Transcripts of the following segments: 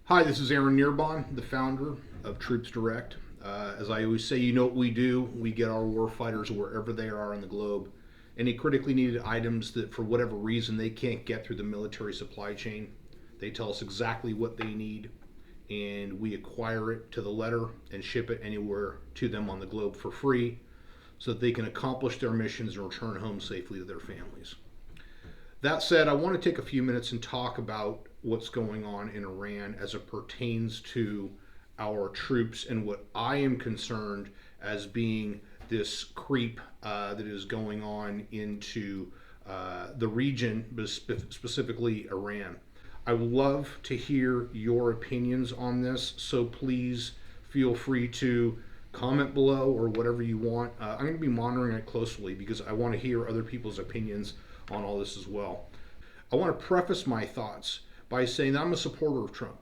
Hi, this is Aaron Nierbon, the founder of Troops Direct. As I always say, you know what we do. We get our war fighters wherever they are on the globe. Any critically needed items that, for whatever reason, they can't get through the military supply chain, they tell us exactly what they need, and we acquire it to the letter and ship it anywhere to them on the globe for free so that they can accomplish their missions and return home safely to their families. That said, I want to take a few minutes and talk about what's going on in Iran as it pertains to our troops and what I am concerned as being this creep that is going on into the region, but specifically Iran. I would love to hear your opinions on this, so please feel free to comment below or whatever you want. I'm going to be monitoring it closely because I want to hear other people's opinions on all this as well. I want to preface my thoughts by saying that I'm a supporter of Trump.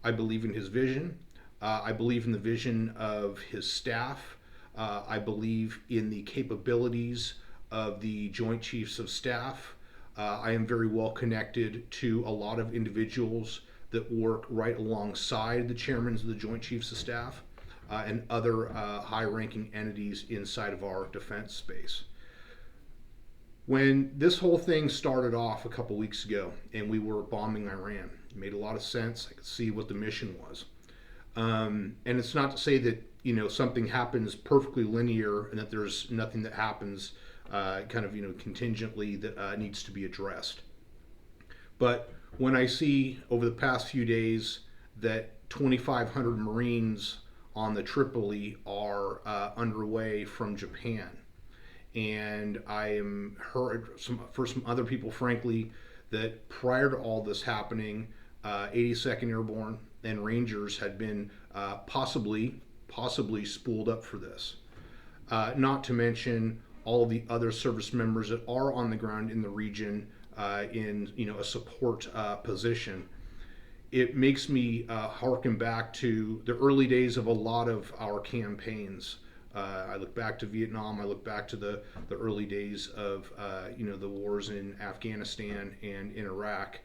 I believe in his vision. I believe in the vision of his staff. I believe in the capabilities of the Joint Chiefs of Staff. I am very well connected to a lot of individuals that work right alongside the chairmen of the Joint Chiefs of Staff and other high ranking entities inside of our defense space. When this whole thing started off a couple weeks ago and we were bombing Iran, it made a lot of sense. I could see what the mission was. And it's not to say that, something happens perfectly linear and that there's nothing that happens contingently that needs to be addressed. But when I see over the past few days that 2,500 Marines on the Tripoli are underway from Japan, and I am heard for some other people, frankly, that prior to all this happening, 82nd Airborne and Rangers had been possibly spooled up for this. Not to mention all of the other service members that are on the ground in the region in a support position. It makes me harken back to the early days of a lot of our campaigns. I look back to Vietnam. I look back to the early days of the wars in Afghanistan and in Iraq,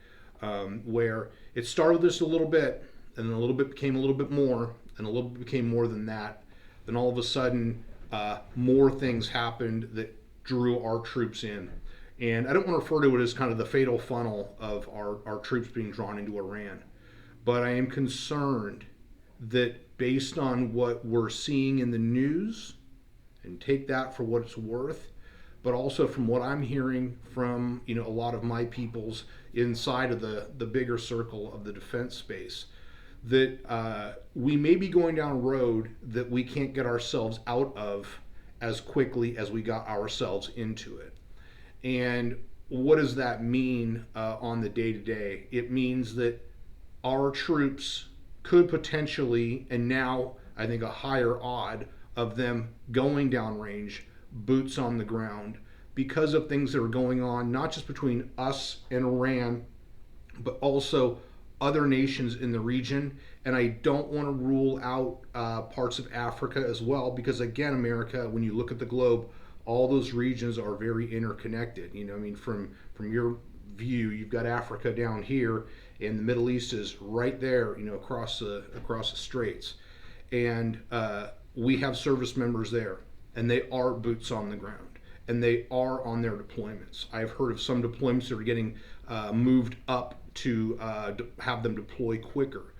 where it started this a little bit, and then a little bit became a little bit more, and a little bit became more than that. Then all of a sudden, more things happened that drew our troops in. And I don't want to refer to it as kind of the fatal funnel of our troops being drawn into Iran, but I am concerned that based on what we're seeing in the news, and take that for what it's worth, but also from what I'm hearing from a lot of my peoples inside of the bigger circle of the defense space, that we may be going down a road that we can't get ourselves out of as quickly as we got ourselves into it. And what does that mean on the day to day? It means that our troops could potentially, and now I think a higher odd of them going downrange, boots on the ground, because of things that are going on, not just between us and Iran, but also other nations in the region. And I don't want to rule out parts of Africa as well, because again, America, when you look at the globe, all those regions are very interconnected. From your view, you've got Africa down here, and the Middle East is right there, across the straits, and we have service members there, and they are boots on the ground, and they are on their deployments. I've heard of some deployments that are getting moved up to have them deploy quicker,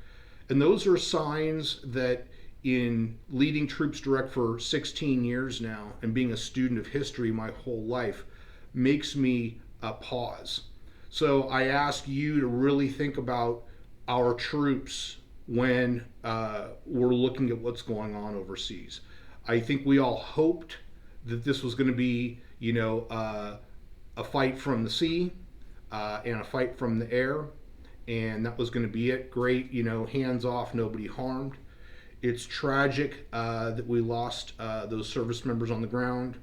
and those are signs that, in leading Troops Direct for 16 years now and being a student of history my whole life, makes me pause. So I ask you to really think about our troops when we're looking at what's going on overseas. I think we all hoped that this was going to be, a fight from the sea and a fight from the air, and that was going to be it. Great, hands off, nobody harmed. It's tragic that we lost those service members on the ground,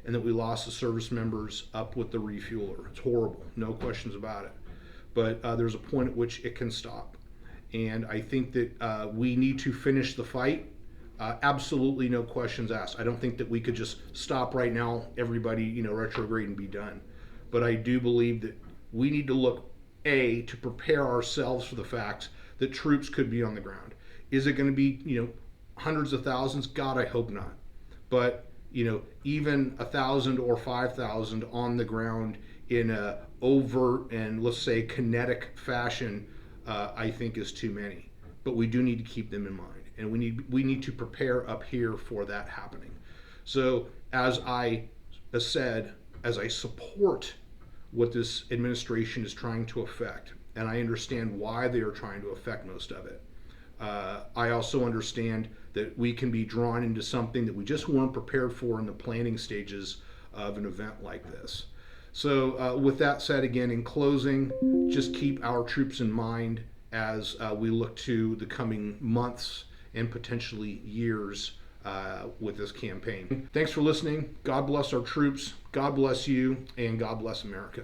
and that we lost the service members up with the refueler. It's horrible, no questions about it. But there's a point at which it can stop. And I think that we need to finish the fight. Absolutely no questions asked. I don't think that we could just stop right now, everybody, retrograde and be done. But I do believe that we need to look, A, to prepare ourselves for the fact that troops could be on the ground. Is it going to be, hundreds of thousands? God, I hope not. But, even 1,000 or 5,000 on the ground in a overt and, let's say, kinetic fashion, I think is too many. But we do need to keep them in mind, and we need to prepare up here for that happening. So as I said, as I support what this administration is trying to affect, and I understand why they are trying to affect most of it, I also understand that we can be drawn into something that we just weren't prepared for in the planning stages of an event like this. So with that said, again, in closing, just keep our troops in mind as we look to the coming months and potentially years with this campaign. Thanks for listening. God bless our troops. God bless you, and God bless America.